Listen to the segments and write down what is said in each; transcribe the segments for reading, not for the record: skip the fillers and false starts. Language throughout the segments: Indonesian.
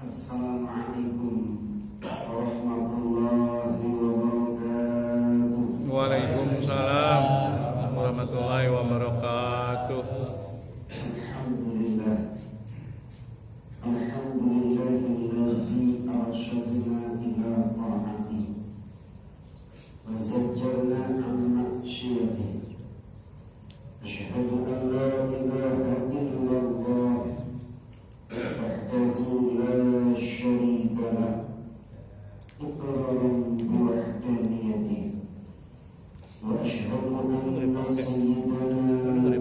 Assalamualaikum warahmatullahi wabarakatuh. Waalaikumsalam warahmatullahi wabarakatuh. Alhamdulillah. Alhamdulillahilladzi arsyadana ila ta'atihi wa zajjarna an ma'siyatihi. Asyhadu an la ilaha illallah wahdahu la syarika lah, iqraran bi wahdaniyatihi. Wa asyhadu anna sayyidana wa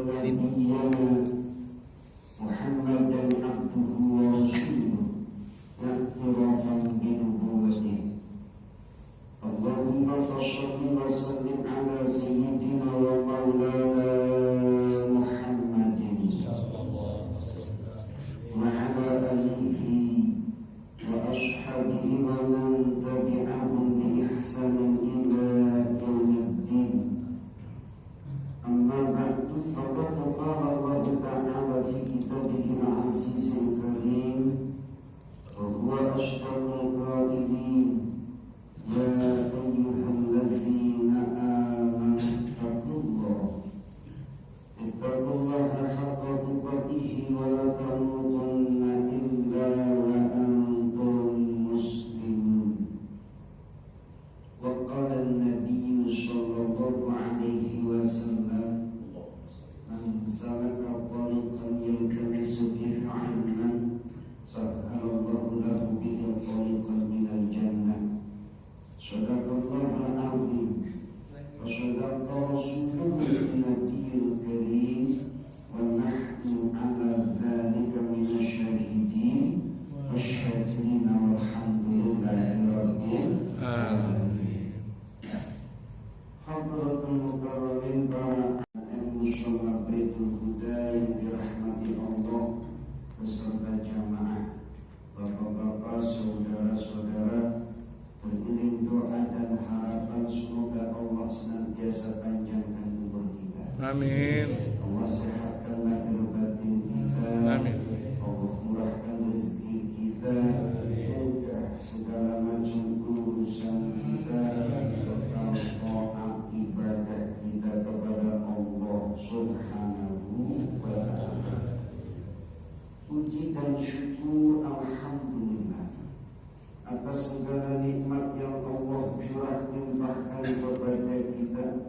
nabiyyana Muhammadan abduhu wa rasuluhu i'tirafan bi nubuwwatihi. Allahumma fashalli wa sallim ala sayyidina wa maulana Muhammadin wa ala alihi wa ashabihi wa man tabi'ahum bi ihsanin ila yaumiddin. Amma ba'du, faqad qala Allah ta'ala fi kitabihi al-'azizil karim wa huwa ashdaqul qailin. Ya ayyuhallazina amanu ittaqullaha haqqa tuqatih wa la tamutunna illa wa antum muslimun. Wa qala an-nabiy sallallahu alaihi wasallam, man salaka tariqan yaltamisu fihi 'ilman sahhalallahu lahu bihi tariqan minal jannah. Sadaqallahul azim wa sadaqa rasuluhun nabiyul karim wa nahnu ala dzalika minasy syahidin wasyakirin walhamdulillahi rabbil alamin. Hadratul mukarramin para muslimin Baitul Huda yang dirahmati Allah beserta jamaah, bapak-bapak, saudara-saudara, beriring doa dan harapan semoga Allah senantiasa panjangkan umur kita. Amin. Allah sehatkan lahir batin kita. Amin. Allah murahkan rezeki kita. Mudah segala macam urusan kita. Tetap taat ibadah kita kepada Allah Subhanahu wa ta'ala. Puji dan syukur alhamdulillah atas segala nikmat yang Allah curah limpahkan kepada kita.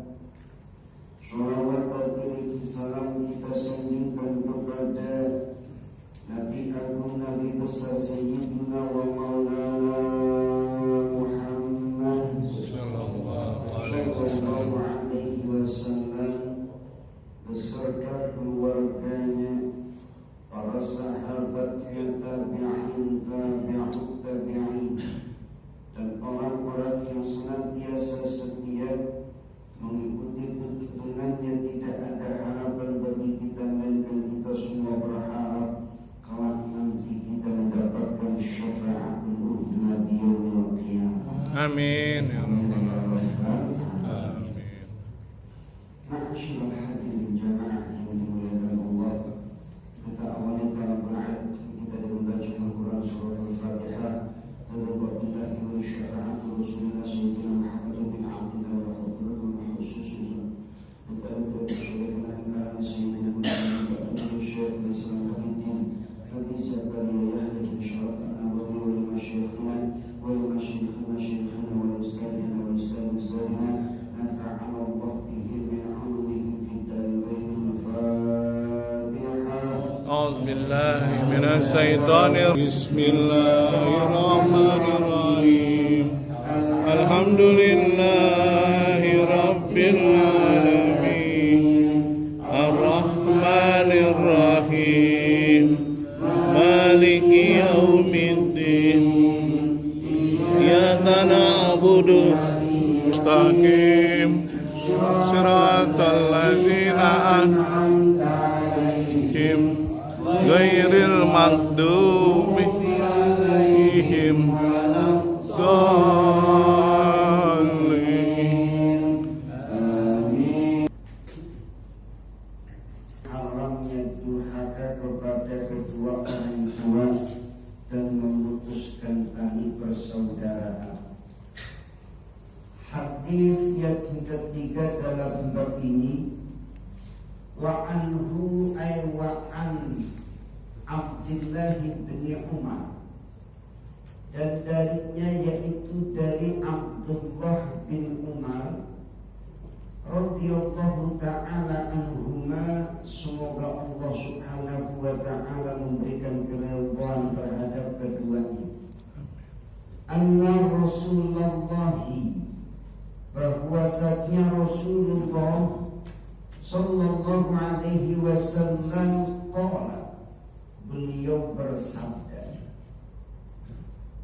Sholawat dan salam kita sanjungkan kepada Nabi Agung, Nabi besar Sayyidina wa Maulana Muhammad sallallahu alaihi wasallam beserta keluarganya, para sahabatnya, tabi'in, tabi'ut tabi'in, dan orang-orang yang senantiasa setia mengikuti tuntunannya. Tidak ada harapan bagi kita melainkan kita semua berharap kelak nanti kita mendapatkan syafaatul uzma di yaumil qiyamah. Amin ya rabbal alamin. Amin. Ma'asyiral hadirin jamaah yang dimuliakan Allah, kita awali dalam berahad kita dengan baca Al-Quran surah Al-Fatihah. Alhamdulillah wa syafa'atul Rasulullah sayyidina Muhammad bin Abdullah wa hadratul khususnya kita berdoa syukurna kepada sayyidina Muhammad wa syekh Islam Muhammad Abi Zakaria Yahya bin Syaraf an-Nawawi wa masyayikhina wa masyayikhina wa ustadzina wa ustadzina nafa'ana Allah bihim min 'ulumihim fid darain. A'udzu billahi minasy syaithanir rajim. Bismillahirrahmanirrahim. Alhamdulillahi rabbil alamin. Ar-Rahmanir Rahim. Maliki yaumiddin. Iyyaka na'budu wa nasta'in. Shiratal ladzina an'amta 'alaihim ghairil maghdubi 'alaihim waladdallin. Amin. Haramnya durhaka kepada kedua orang tua dan wa anhu ay wa an Abdullah bin Umar, dan darinya yaitu dari Abdullah bin Umar radhiyallahu ta'ala anhuma, semoga Allah subhanahu wa ta'ala memberikan keridhaan terhadap keduanya. Anna Rasulullah, bahwasanya Rasulullah sallallahu alaihi wasallam qala, beliau bersabda,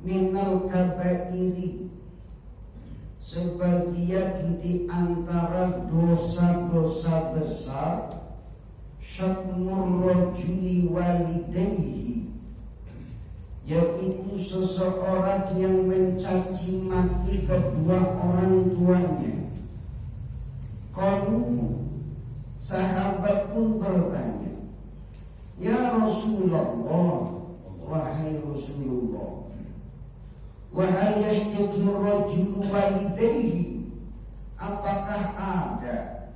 minal kabairi, sebagian di antara dosa-dosa besar, syatmur rajuli walidayhi, yaitu seseorang yang mencaci maki kedua orang tuanya. Qalu, sahabat pun bertanya, ya Rasulullah, wahai Rasulullah, wahai yashtakiru rajulu walidayhi, apakah ada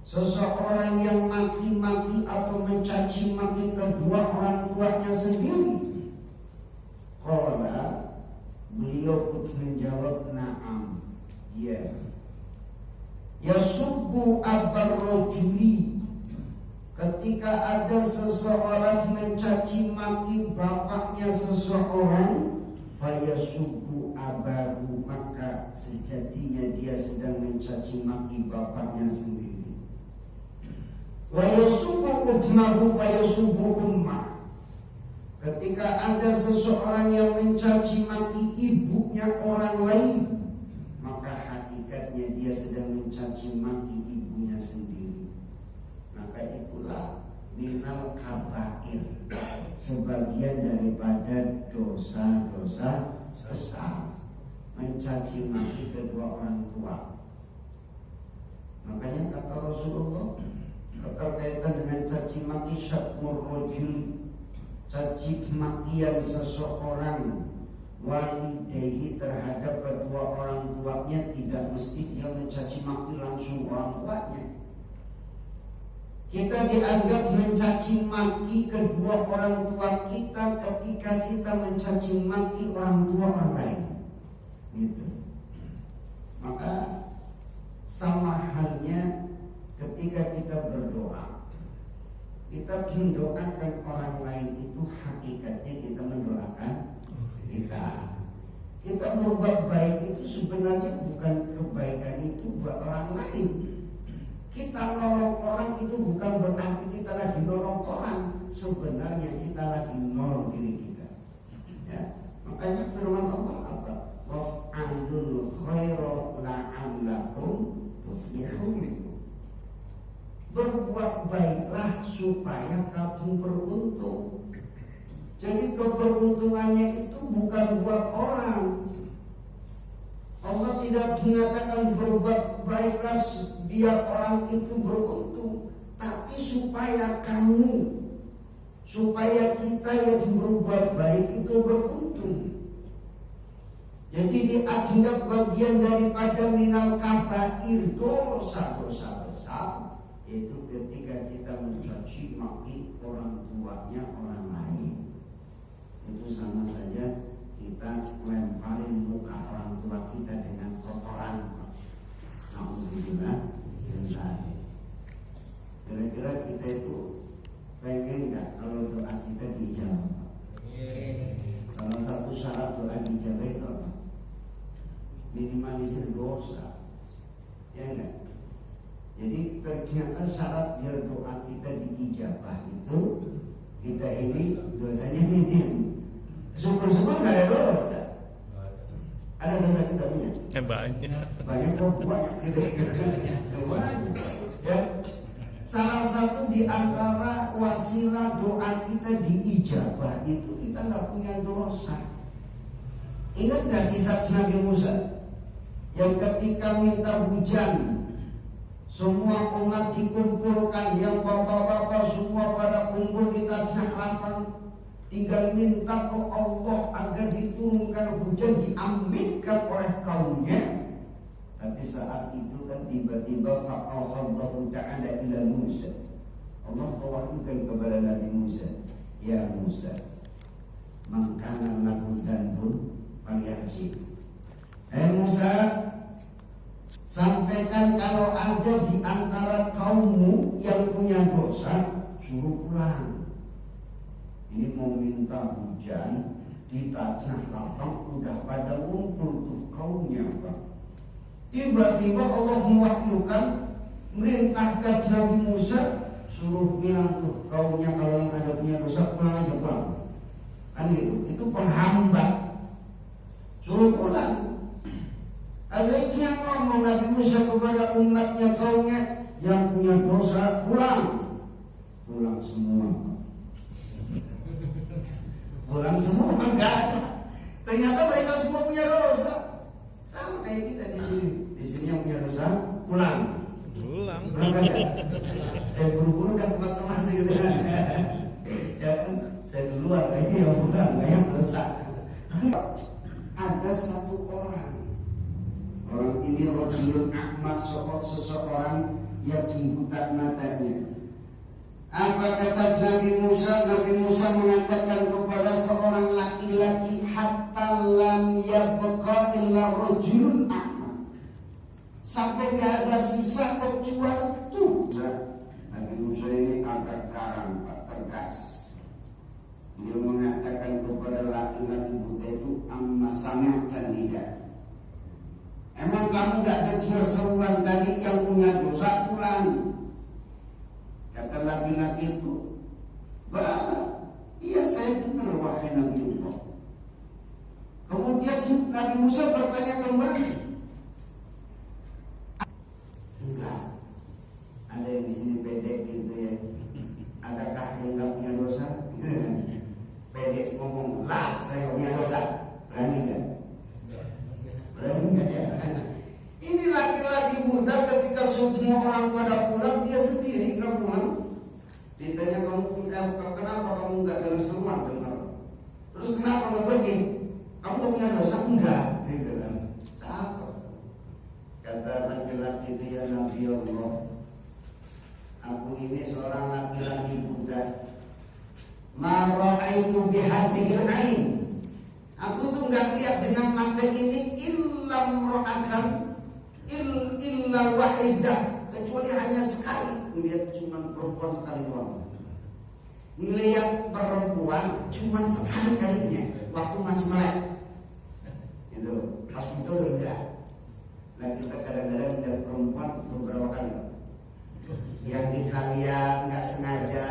seseorang yang maki-maki atau mencaci maki kedua orang tuanya sendiri? Qala, beliau pun menjawab, na'am, ya. Yasubbu abar rajuli, ketika ada seseorang mencaci maki bapaknya seseorang, fayasubbu abahu, maka sejatinya dia sedang mencaci maki bapaknya sendiri. Wa yasubbu ummahu fayasubbu ummah, ketika ada seseorang yang mencaci maki ibunya orang lain, maka hakikatnya dia sedang mencaci maki ibunya sendiri. Maka itulah minal kabair, sebagian daripada dosa-dosa besar, mencaci maki kedua orang tua. Makanya kata Rasulullah berkaitan dengan caci maki, syatmur rajul, caci makian seseorang walidayhi terhadap kedua orang tuanya, tidak mesti dia mencaci maki langsung orang tuanya. Kita dianggap mencaci maki kedua orang tua kita ketika kita mencaci maki orang tua orang lain, gitu. Maka sama halnya ketika kita berdoa, kita mendoakan orang lain, itu hakikatnya kita mendoakan kita. Kita berbuat baik itu sebenarnya bukan kebaikan itu buat orang lain. Kita nolong orang itu bukan berarti kita lagi nolong orang, sebenarnya kita lagi nolong diri kita. Ya, makanya firman Allah apa? Waf'alul khaira la'allakum tuflihun. Berbuat baiklah supaya kamu beruntung. Jadi keberuntungannya itu bukan buat orang. Allah tidak mengatakan berbuat baiklah biar orang itu beruntung, tapi supaya kamu, supaya kita yang berbuat baik itu beruntung. Jadi dianggap bagian daripada minal kabair, dosa-dosa besar, itu ketika kita mencaci maki orang tuanya orang lain. Itu sama saja kita lemparin muka orang tua kita dengan kotoran. Alhamdulillah. Kira-kira kita itu pengen nggak kalau doa kita dijawab? Salah satu syarat doa dijawab itu apa? Minimalisir dosa, ya enggak? Jadi ternyata syarat biar doa kita diijabah itu, kita ini dosanya minim. Syukur-syukur nggak ada dosa. Ada dosa kita punya? Banyak kok, banyak gitu. Banyak. Ya. Salah satu di antara wasilah doa kita diijabah itu kita nggak punya dosa. Ingat nggak kisah Nabi Musa yang ketika minta hujan, semua umat dikumpulkan, yang bapak-bapak semua pada kumpul di tanah lapang, tinggal minta ke Allah agar diturunkan hujan, diaminkan oleh kaumnya. Tapi saat itu kan tiba-tiba fa'allahu ta'ala ila Musa, Allah mewahyukan kepada Nabi Musa, ya Musa, man kana lahu dzanbun falyarji. Musa, sampaikan kalau ada di antara kaummu yang punya dosa, suruh pulang. Ini mau minta hujan di tanah lapang, udah pada ngumpul tuh kaumnya, Pak. Tiba-tiba Allah mewahyukan, merintahkan Nabi Musa, suruh bilang tuh kaumnya kalau yang ada punya dosa pulang aja, pulang. Kan gitu, itu penghambat. Suruh pulang. Akhirnya ngomong Nabi Musa kepada umatnya, kaumnya yang punya dosa pulang. Pulang semua. Pulang semua enggak ada. Ternyata mereka semua punya dosa. Sama kayak kita di sini. Di sini yang punya dosa pulang. Pulang enggak? Saya buru-buru dan masing-masing gitu kan. Ya kan, saya duluan kayaknya yang pulang, enggak yang dosa. Ada satu orang ini rajulun ahmad, seseorang yang buta matanya. Apa kata Nabi Musa? Nabi Musa mengatakan kepada seorang laki-laki, hatta lam yabqa illa rajulun ahmad, sampai tidak ada sisa kecuali itu. Nabi Musa ini agak garang, Pak, tegas. Dia mengatakan kepada laki-laki buta itu, amma sami'tan nida, emang kamu gak dengar seruan tadi yang punya dosa pulang? Kata laki-laki itu, bala, iya saya dengar wahai Nabi Allah. Kemudian Nabi Musa bertanya kembali, enggak, ada yang di sini pede gitu ya? Adakah yang gak punya dosa? Pede ngomong, lah saya punya dosa, berani gak? Berani gak ya? Ini laki-laki buta ketika semua orang pada pulang, dia sendiri kan pulang. Ditanya kenapa kamu nggak dengar seruan? Dengar. Terus kenapa nggak pergi? Kamu nggak punya dosa? Enggak. Gitu kan? Takut. Kata laki-laki itu, ya Nabi Allah, aku ini seorang laki-laki buta. Ma ra'aitu bihadhil ain. Aku tuh nggak lihat dengan mata ini illa wahidah, kecuali hanya sekali melihat, cuma perempuan sekali doang. Melihat perempuan cuma sekali kalinya waktu masih melek. Itu pas betul enggak. Nah kita kadang-kadang melihat perempuan beberapa kali. Yang kita lihat nggak sengaja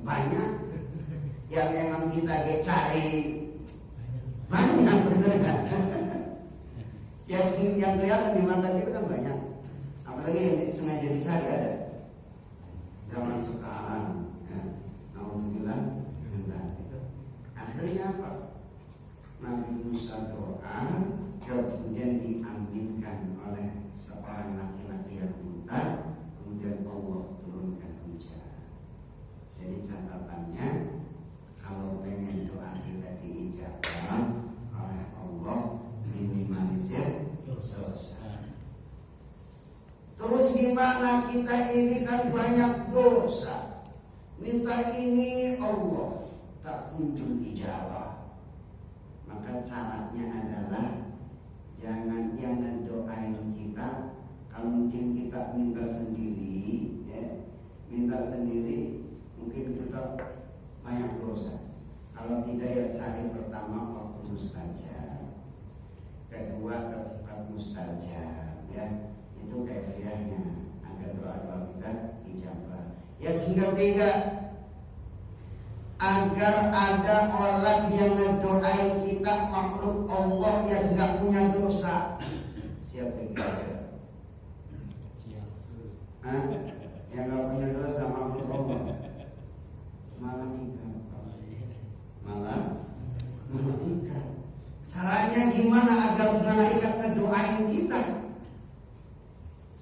banyak, yang memang kita cari banyak, bener kan? Yang kelihatan di mata kita kan banyak, apalagi yang sengaja dicari ada. Zaman sekarang, ya, nauzubillah, itu akhirnya apa? Nabi Musa doa, kemudian diaminkan oleh seorang laki-laki yang buta, kemudian Allah turunkan hujan. Jadi catatannya, kalau pengen doa kita diijabah oleh Allah, minimalisir dosa. Terus gimana kita ini kan banyak dosa, minta ini Allah tak kunjung ijabah. Maka caranya adalah jangan doain kita. Kalau mungkin kita minta sendiri, ya, minta sendiri, mungkin kita banyak dosa. Kalau tidak ya cari pertama waktu mustajab, kedua tempat mustajab, ya itu kaifiahnya agar doa-doa kita dijabah. Yang ketiga, agar ada orang yang mendoain kita, makhluk Allah yang tidak punya dosa. Siapa kira-kira? Yang tidak punya dosa makhluk Allah. Malaikat. Caranya gimana agar malaikat ngedoain kita?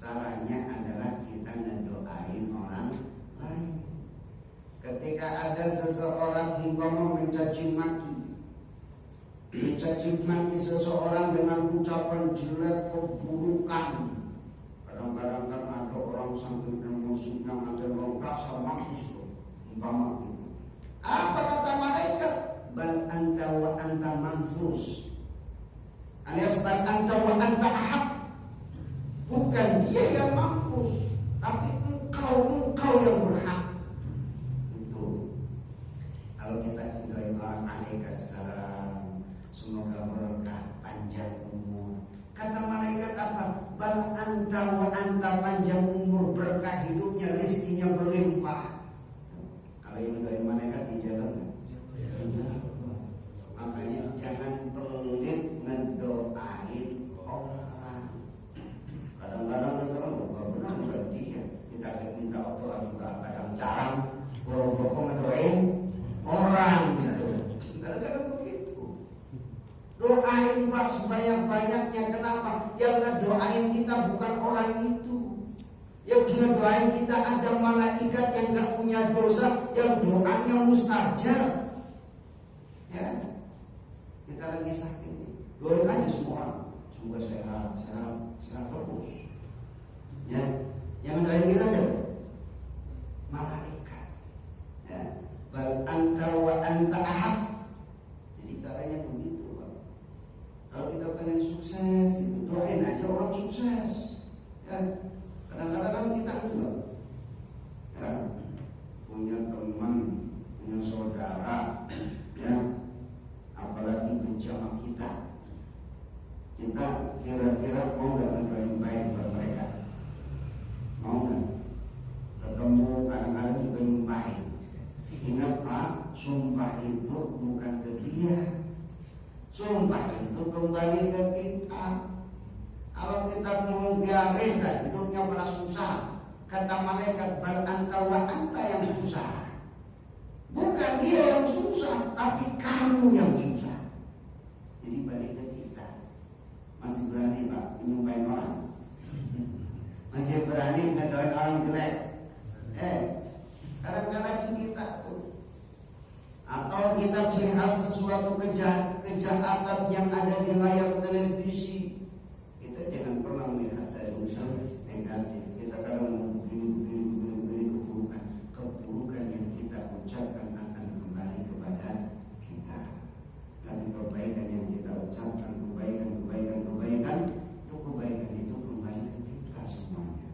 Caranya adalah kita ngedoain orang lain. Ketika ada seseorang umpama mencaci maki seseorang dengan ucapan jelek, keburukan. Kadang-kadang kan ada orang sampai musuhnya ada lengkap sama mampus loh, umpama gitu. Apa kata malaikat? Bal anta wa anta manfus, alias bal anta wa anta ahad. Bukan dia yang mampus, tapi engkau yang berhak. Itu kalau kita cintai orang alaikassalam, semoga berkah panjang umur. Kata malaikat apa? Bal anta wa anta panjang umur, berkah hidupnya, rezekinya berlimpah. Kalau yang doain malaikat di jalan, makanya jangan pelit ngedoain orang. Kadang-kadang kita benar bukan dia, kita minta doa juga kadang jarang, boro-boro ngedoain orang gitu. Kadang-kadang begitu. Doain Pak sebanyak-banyaknya. Kenapa? Yang ngedoain kita bukan orang itu. Yang ngedoain kita ada malaikat yang gak punya dosa, yang doanya mustajab. Ya, kita lagi sakit nih, doain aja semua orang, semoga sehat terus. Ya, yang doain kita siapa? Malaikat. Ya, bal anta wa anta ahad. Jadi caranya begitu, Pak. Kalau kita pengen sukses, itu doain aja orang sukses. Ya, kadang-kadang kan kita enggak. Ya, punya teman, punya saudara, ya, apalagi menjamah kita kira-kira mau nggak mendoain baik buat mereka? Mau nggak? Ketemu kadang-kadang juga nyumpahin. Ingat Pak, sumpah itu bukan ke dia, sumpah itu kembali ke kita. Kalau kita mau biarin dan hidupnya pada susah, kata malaikat bal anta wa anta yang susah. Bukan dia yang susah, tapi kamu yang susah. Jadi balik ke kita. Masih berani Pak menyumpahin orang? Masih berani ngedoain orang jelek? Kadang-kadang kita tuh. Atau kita melihat sesuatu kejahatan yang ada di layar televisi, kita jangan pernah melihat dari unsur negatif. Kita kadang begini keburukan yang kita ucapkan akan kembali kepada kita. Tapi kebaikan yang kita ucapkan, kebaikan itu kembali ke kita semuanya.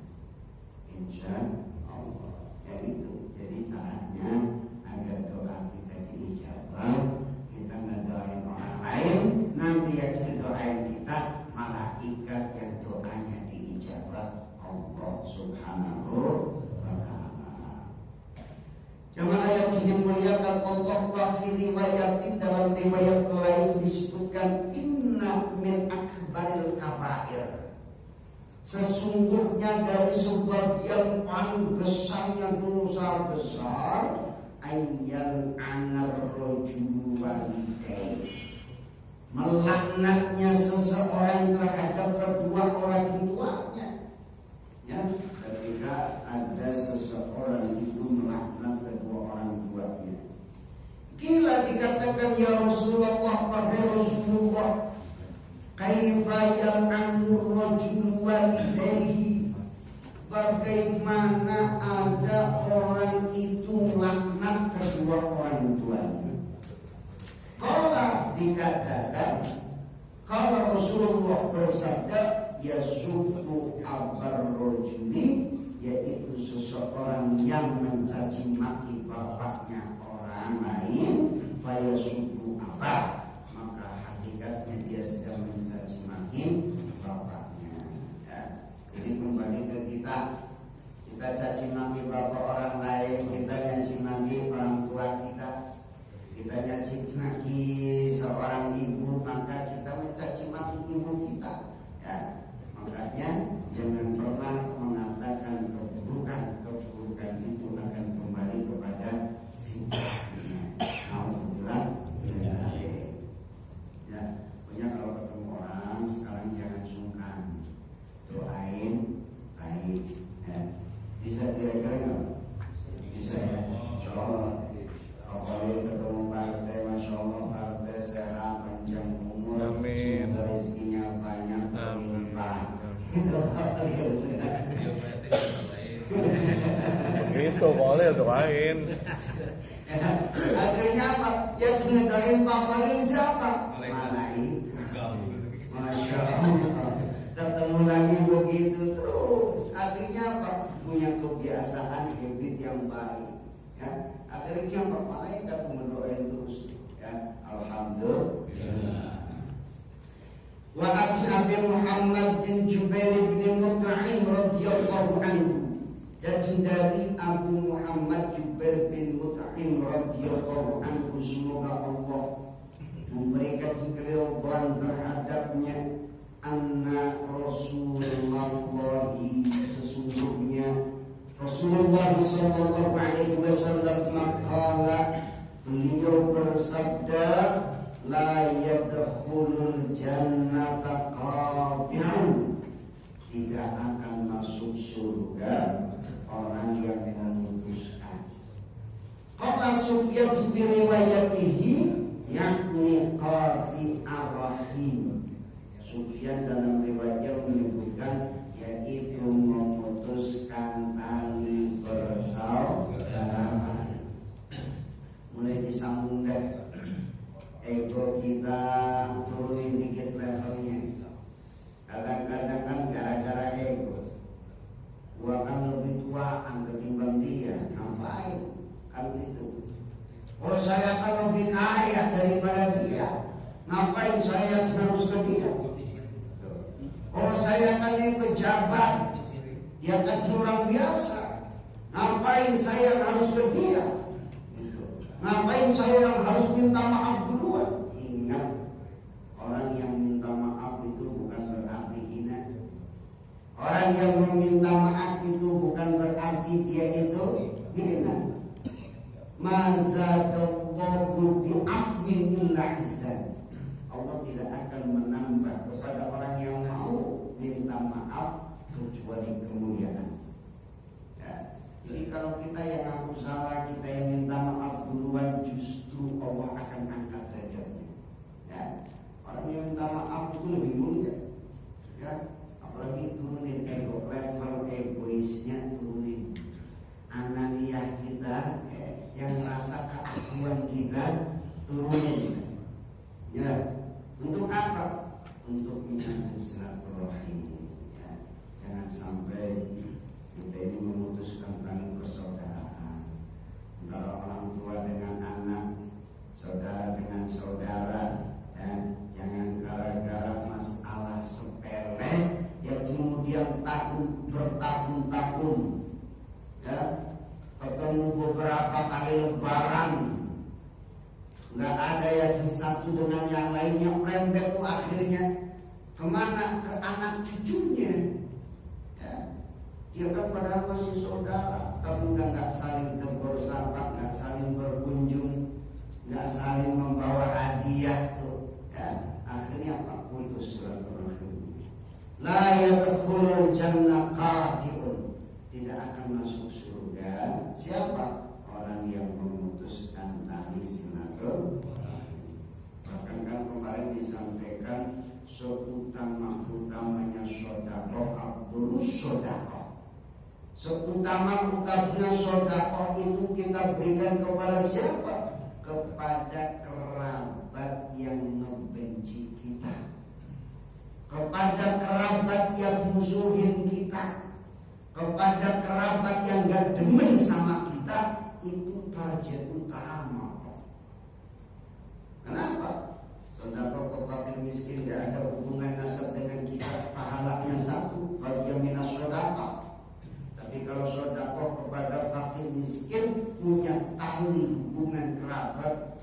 Insya Allah. Ya itu. Jadi caranya agar doa kita diijabah, kita ngedoain orang lain, nanti yang didoain kita malaikat yang doanya diijabah Allah Subhanahu wa ta'ala. Jemaah yang dimuliakan Allah, wa fi riwayatin, dalam riwayat lain disebutkan inna min akbaril kabair, sesungguhnya dari sebagian paling besarnya dosa besar, ayyan anar rajulu walidayhi, melaknatnya seseorang terhadap kedua orang tuanya. Ya, ketika ada seseorang itu melaknat kedua orang tuanya. Kila dikatakan ya Rasulullah, wahai Rasulullah, kaifa yal'anu rajulu walidayhi, bagaimana ada orang itu laknat kedua orang tuanya? Kalau dikatakan, kalau Rasulullah bersabda, yasubbu abar rajuli, yaitu seseorang yang mencaci maki bapaknya orang lain, fayasubbu abar, maka hakikatnya dia sedang mencaci maki bapaknya. Ya. Jadi kembali ke kita caci maki bapak orang lain, kita caci maki orang tua kita caci maki seorang ibu, maka kita mencaci maki ibu kita. Ya. Makanya jangan pernah mengatakan keburukan itu akan kembali kepada sifatnya. Alhamdulillah. Ya, punya kalau ketemu orang sekarang jangan sungkan, doain baik. Ya. Bisa kira-kira nggak? Bisa ya. Insyaallah. Kalau ketemu partai, masya Allah partai sehat, panjang Awalnya doain. Akhirnya apa? Yang ngedoain paparin siapa? Malaikat. Masya Allah. Ketemu lagi begitu terus. Akhirnya apa? Punya kebiasaan habit yang baik. Ya, akhirnya apa? Malaikat mendoain terus. Ya, alhamdulillah. Wa Abi Muhammad bin Jubair bin Mut'im radhiyallahu anhu. Jadi dari Abu Muhammad Jubair bin Mut'im radhiyallahu anhu, semoga Allah memberikan keridhaan terhadapnya, anna Rasulullah, sesungguhnya Rasulullah sallallahu alaihi wasallam maqala, beliau bersabda, la yadkhulul jannata qati'un, tidak akan masuk surga orang yang memutuskan. Qala Sufyan fi riwayatihi, yakni qati'ar rahim. Sufyan dalam riwayatnya menyebutkan yaitu memutuskan tali persaudaraan. Mulai disambung deh. Ego kita turunin dikit levelnya. Kadang-kadang kan gara-gara ego, gua kan lebih tuaan ketimbang dia, ngapain? Kan itu. Oh, saya kan lebih kaya daripada dia, ngapain saya harus ke dia? Oh, saya kan ini pejabat, dia kan orang biasa, ngapain saya harus ke dia? Ngapain saya yang harus minta maaf duluan? Ingat, orang yang minta maaf itu bukan berarti hina. Orang yang meminta maaf itu bukan berarti dia itu hina. Mazadallahu bi'afwin illa izzan. Allah tidak akan menambah kepada orang yang mau minta maaf kecuali kemuliaan. Jadi kalau kita yang ngaku salah, kita yang minta maaf duluan, justru Allah akan angkat derajatnya. Ya, orang yang minta maaf itu lebih mulia. Ya, apalagi turunin ego, level egoisnya turunin. Ananiah kita, yang merasa keakuan kita turunin. Ya, untuk apa? Untuk menyambung silaturahim. Ya, jangan sampai kita ini memutuskan tali persaudaraan antara orang tua dengan anak, saudara dengan saudara. Ya, jangan gara-gara masalah sepele ya kemudian bertahun-tahun ya ketemu beberapa kali lebaran, nggak ada yang satu dengan yang lainnya, merembet tuh akhirnya kemana? Ke anak cucunya. Dia kan padahal masih saudara, tapi udah nggak saling tegur sapa, nggak saling berkunjung, nggak saling membawa hadiah tuh. Ya, akhirnya apa? Putus silaturahim. La yadkhulul jannah qati'un, tidak akan masuk surga. Siapa? Orang yang memutuskan tali silaturahim. Bahkan kan kemarin disampaikan seutama-utamanya sedekah Abdulus sedekah. Seutama-utamanya sedekah itu kita berikan kepada siapa? Kepada kerabat yang membenci kita, kepada kerabat yang musuhin kita, kepada kerabat yang gak demen sama kita. Itu target utama. Kenapa? Sedekah ke fakir miskin gak ada hubungan nasab dengan kita, pahalanya satu, fadiyah minas sedekah. Tapi kalau sedekah kepada fakir miskin punya tali hubungan kerabat,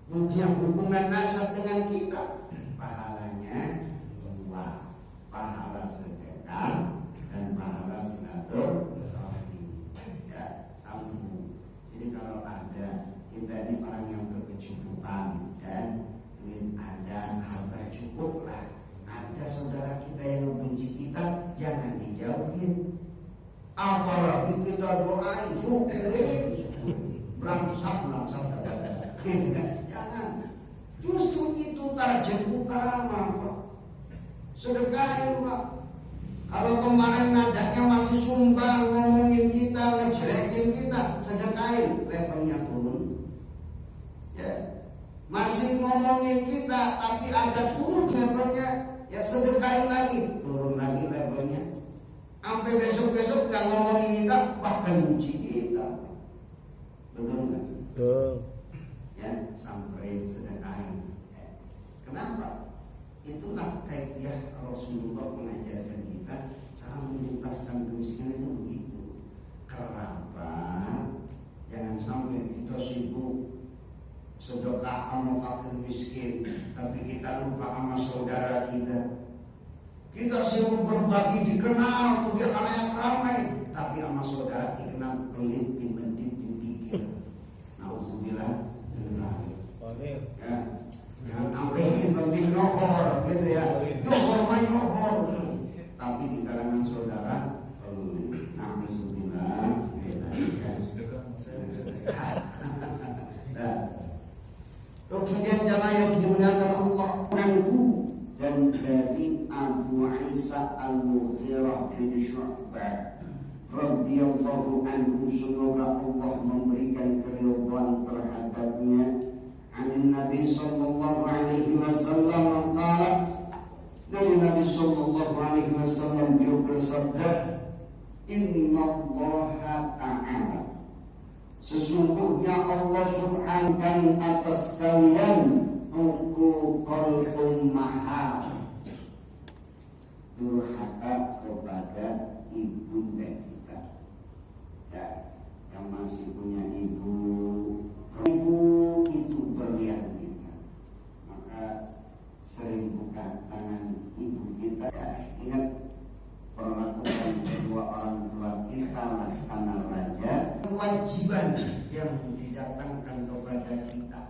punya hubungan nasab dengan kita, pahalanya dua, pahala sedekah dan pahala silaturahim. Ya, sambung. Jadi kalau ada kita ini orang yang berkecukupan dan ada harta cukup lah, ada saudara kita yang membenci kita, jangan dijauhin. Apalagi kita doain syukurin, langsam jangan. Justru itu target utama, Pak. Sedekahin, Pak. Kalau kemarin nadanya masih sumbang, ngomongin kita, ngejelekin kita, sedekahin, levelnya turun. Ya, masih ngomongin kita, tapi agak turun levelnya. Ya sedekahin lagi, turun lagi levelnya. Sampai besok-besok gak ngomongin kita, bahkan muji kita. Betul nggak? Betul. Ya, sampai sedekahin. Ya. Kenapa? Itulah kaifiah Rasulullah mengajarkan kita cara menuntaskan kemiskinan itu begitu. Kenapa? Jangan sampai kita sibuk sedekah sama fakir miskin, tapi kita lupa sama saudara kita. Kita sibuk berbagi dikenal tuh dia khalayak ramai, tapi sama saudara dikenal pelit, mendik, pikir. Nauzubillah. Ya, jangan ambil penting nyohor gitu ya. Nyohor mah nyohor. Tapi di kalangan saudara, nauzubillah. Kemudian jamaah yang dimuliakan Allah, dan dari Abu Isa Al-Mughirah bin Syu'bah radhiyallahu anhu, semoga Allah memberikan keridhaan terhadapnya, an Nabi sallallahu alaihi wasallam qala, dari Nabi sallallahu alaihi wasallam beliau bersabda, innallaha ta'ala, sesungguhnya Allah subhanahu atas kalian uququl ummahat, durhaka kepada ibunda kita. Ya, yang masih punya ibu itu berlian kita, maka sering buka tangan ibu kita. Ya, ingat perlakukan kedua orang tua kita laksana raja. Kewajiban yang didatangkan kepada kita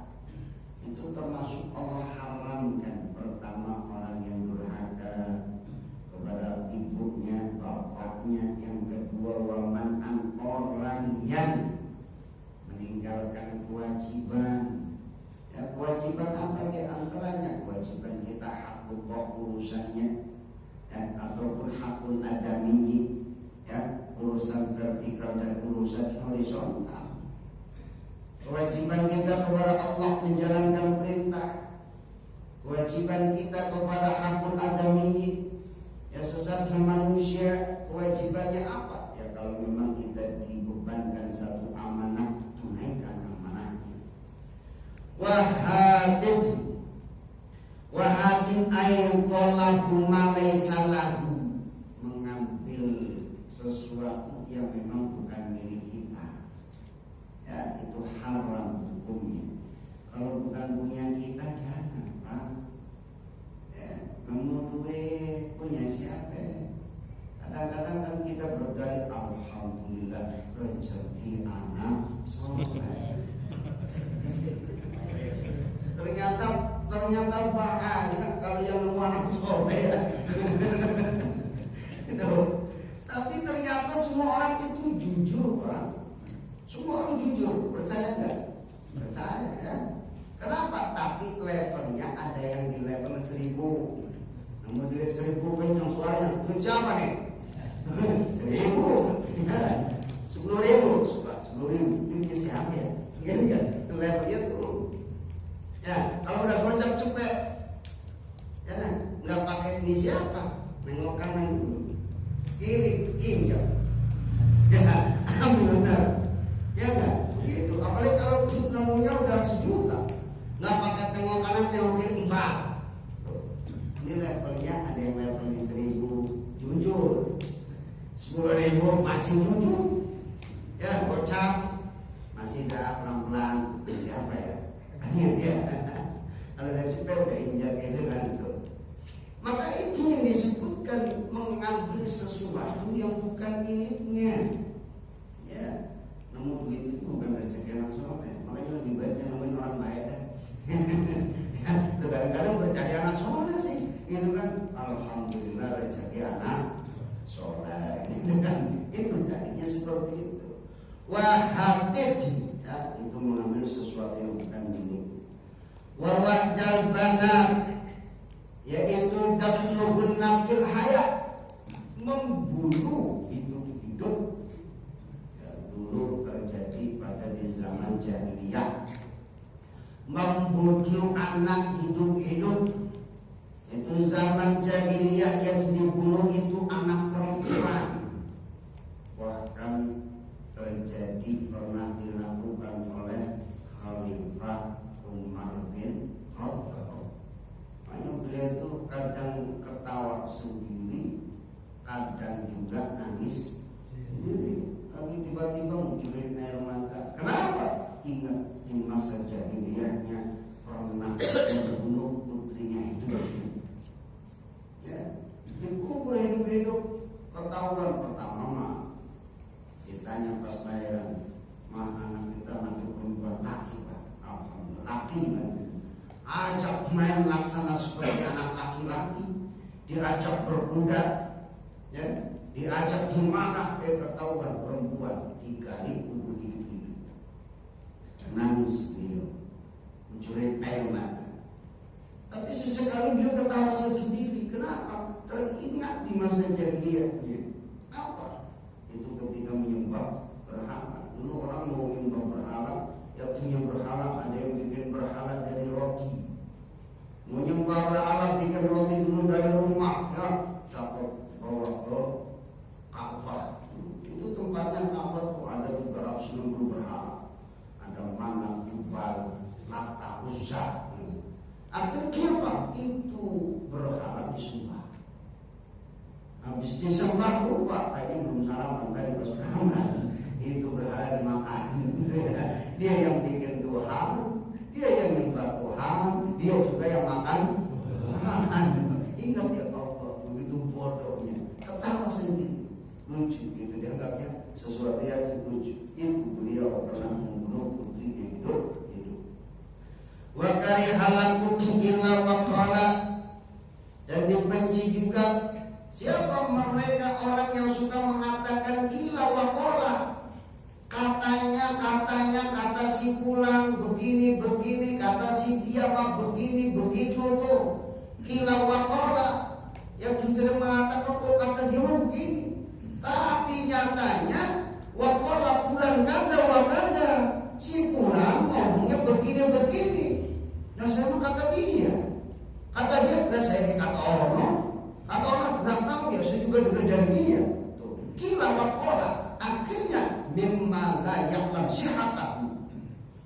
itu termasuk Allah haramkan. Pertama, orang yang durhaka kepada ibunya, bapaknya. Yang kedua, waman'an, orang yang meninggalkan kewajiban. Ya, kewajiban apa di antaranya? Kewajiban kita hakullah urusannya, ya, ataupun hakul adami, ya, urusan vertikal dan urusan horizontal. Kewajiban kita kepada Allah menjalankan perintah. Kewajiban kita kepada hakul adami, ya, sesama manusia. Kewajibannya apa? Ya, kalau memang kita dibebankan satu amanah, tunaikan amanahnya. Wahatin ayin tolabu malaysa lahu, mengambil sesuatu yang memang bukan milik kita. Ya, itu haram hukumnya. Kalau bukan punya kita, jangan, Pak. Ya, kamu duit punya siapa? Kadang-kadang kan kita berdalih, alhamdulillah rezeki anak soleh. Ternyata banyak kalau yang nemu anak soleh. Tapi ternyata semua orang itu jujur, Pak. Semua orang jujur, percaya enggak? Percaya, ya. Kenapa? Tapi levelnya ada yang di level 1000. Namun duit 1000 kencang suaranya. Duit siapa nih? 1000. 10.000. Suka 10.000. Ini siapa ya? Gini kan? Levelnya turun. Ya, kalau udah gocap cepet, ya, nggak pakai ini siapa? Nengok kanan dulu, kiri, injak. Ya, benar. Ya enggak? Begitu. Apalagi kalau nemunya udah 1 juta, nggak pakai tengok kanan, tengok kiri, 4. Ini levelnya ada yang level di 1000 jujur, 10.000 masih jujur. Ya, gocap masih dah pelan-pelan. Siapa ya? Akhirnya kalau udah cepet udah injak itu kan itu. Maka itu yang disebutkan mengambil sesuatu yang bukan miliknya. Ya, nemu duit itu bukan rezeki anak soleh. Makanya lebih baik nemuin orang baik. Ya, kadang-kadang bercari anak soleh sih. Itu kan alhamdulillah rezeki anak soleh. Itu kan itu jadinya seperti itu. Wahatid, ya, itu mengambil sesuatu yang bukan milik. Wawadal banat, yaitu dafnuhunna fil hayat, membunuh hidup-hidup. Ya, dulu terjadi pada video anak hidup-hidup. Itu zaman jahiliyah yang dibunuh itu anak perempuan. Bahkan terjadi pernah dilakukan oleh Khalifah Umar bin Khattab. Makanya beliau itu kadang ketawa sendiri, kadang juga nangis sendiri. Lagi tiba-tiba munculin air mata. Kenapa? Ingat di masa jahiliyahnya pernah membunuh putrinya itu. Ya, dikubur hidup-hidup. Ketahuan pertama mah ditanya pas lahiran, mah anak kita nanti perempuan laki Pak. Alhamdulillah laki kan. Ajak main laksana seperti anak laki-laki, diajak berkuda, ya, diajak gimana, ketahuan perempuan, digali kubur hidup-hidup. Nangis beliau, mencuri air mata. Tapi sesekali beliau ketawa sendiri. Kenapa? Teringat di masa jahiliyahnya. Apa? Itu ketika menyembah berhala. Dulu orang mau menyembah berhala, yang punya berhala ada yang bikin berhala dari roti. Mau menyembah berhala bikin roti dulu dari rumah, ya, cakep bawa ke Ka'bah. Itu tempatnya Ka'bah tuh ada 360 berhala. Ada Manat, Tubal, Lata, Uzza. Akhirnya apa? Itu berhala disembah. Habis disembah lupa, kayaknya belum sarapan tadi pas berangkat. Itu berhala dimakan. Dia yang bikin Tuhan, dia yang nyembah Tuhan, dia juga yang makan. Ingat ya Allah, begitu bodohnya. Ketawa sendiri, lucu gitu, dianggapnya sesuatu yang lucu. Itu beliau pernah membunuh putrinya hidup. Wa karihalan illa wa qala, dan dibenci juga siapa mereka orang yang suka mengatakan gila wa qala, katanya kata si fulan begini, kata si dia mah begini begitu tuh, gila wa qala, yang sering mengatakan kok kata dia mah begini, tapi nyatanya wa qala fulan kada wa kada, si fulan ngomongnya begini. Nah saya mau kata dia, nah saya kata orang nggak tahu ya, saya juga dengar dari dia. Tuh, kila wakola, akhirnya mimma la ya'lam sihatahu,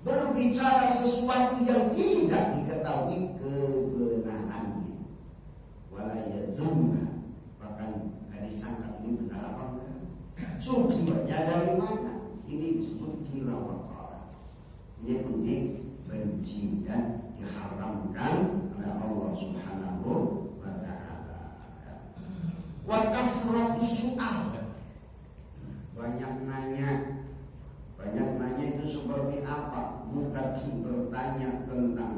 berbicara sesuatu yang tidak diketahui kebenarannya. Wala yadzunna, bahkan nggak disangka ini benar apa enggak. Sumbernya dari mana? Ini disebut kila wakola. Ini penting, benci dan diharamkan oleh Allah Subhanahu wa ta'ala. Wa kasratus su'al, banyak nanya itu seperti apa? Bukan bertanya tentang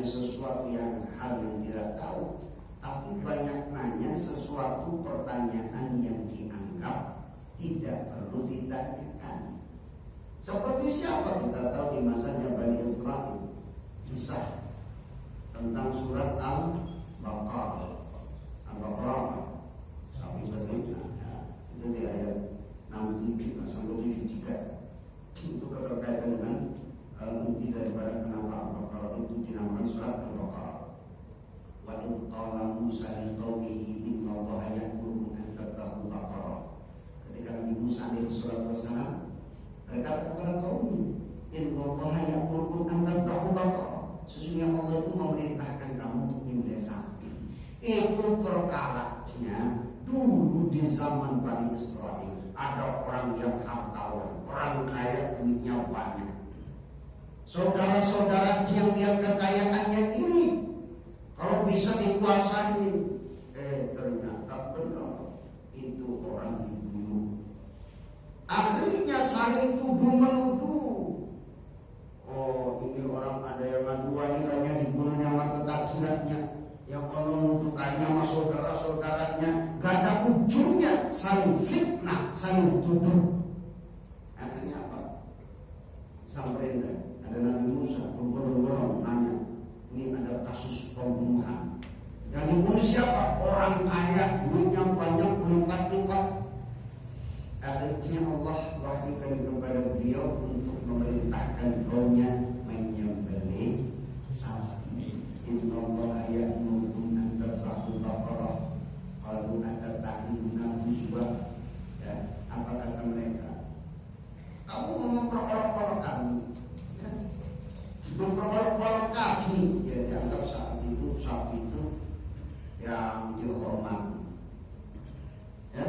sesuatu yang hal yang tidak tahu, tapi banyak nanya sesuatu pertanyaan yang dianggap tidak perlu ditanyakan. Seperti siapa kita tahu di masanya Bani Israil, kisah tentang surat Al-Baqarah sampai berikutnya, itu di ayat 67 sampai 73. Itu keterkaitan dengan inti daripada kenapa Al-Baqarah itu dinamakan surat Al-Baqarah. Wa idh qala Musa liqaumihi inna Allaha ya'murukum an tadhbahu baqarah. Ketika Nabi Musa alaihi salatu wassalam berkata kepada kaum, inna Allaha ya'murukum an tadhbahu baqarah, sesungguhnya Allah itu memerintahkan kamu untuk menyembelih sapi. Itu perkaranya dulu di zaman Bani Israil ada orang yang hartawan, orang kaya, duitnya banyak. Saudara-saudara yang lihat kekayaannya ini, kalau bisa dikuasain, ternyata benar itu orang dibunuh. Akhirnya saling tuduh menuduh. Oh, ini orang ada yang ngadu wanitanya dibunuh sama tetangga, yang kalau nudukannya sama saudara-saudaranya, gak ada ujungnya, saling fitnah, saling tuduh. Akhirnya apa? Sampai ada Nabi Musa berbondong-bondong nanya, ini ada kasus pembunuhan. Yang dibunuh siapa? Orang kaya, duitnya banyak, berlipat-lipat. Akhirnya Allah wahyukan kepada beliau untuk memerintahkan kaumnya menyembelih sapi, ya dianggap sapi itu yang dihormati. Ya,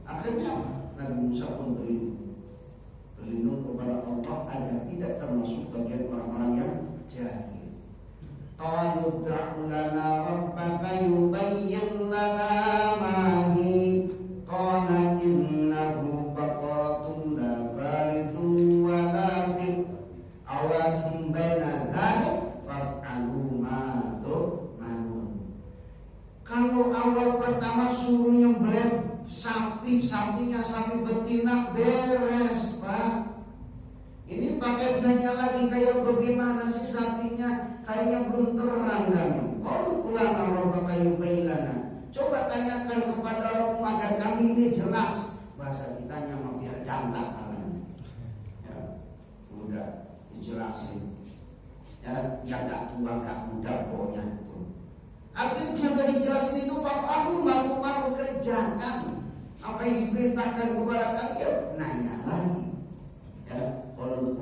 akhirnya Nabi Musa pun berlindung kepada Allah agar tidak termasuk bagian orang-orang yang jahil. Qalu ud'u lana rabbaka yubayyin lana ma hi qala innahu baqaratun la faridun wa la bi'awatin baina dzalik faf'alu ma tu'marun. Kalau awal pertama suruh nyembelih sapinya sapi betina beres, Pak. Ini pakai nanya lagi kayak bagaimana sih sapinya, kayaknya belum terang kan. Kalau ulama roba kayu bailana, coba tanyakan kepada Rabb agar kami ini jelas. Bahasa kitanya mau biar dantak kan. Ya, udah dijelasin. Ya, yang gak tua gak muda pokoknya itu. Akhirnya udah dijelasin itu fa'alu mau kerjakan apa yang diperintahkan kepada kalian. Nanya lagi. Ya, kalau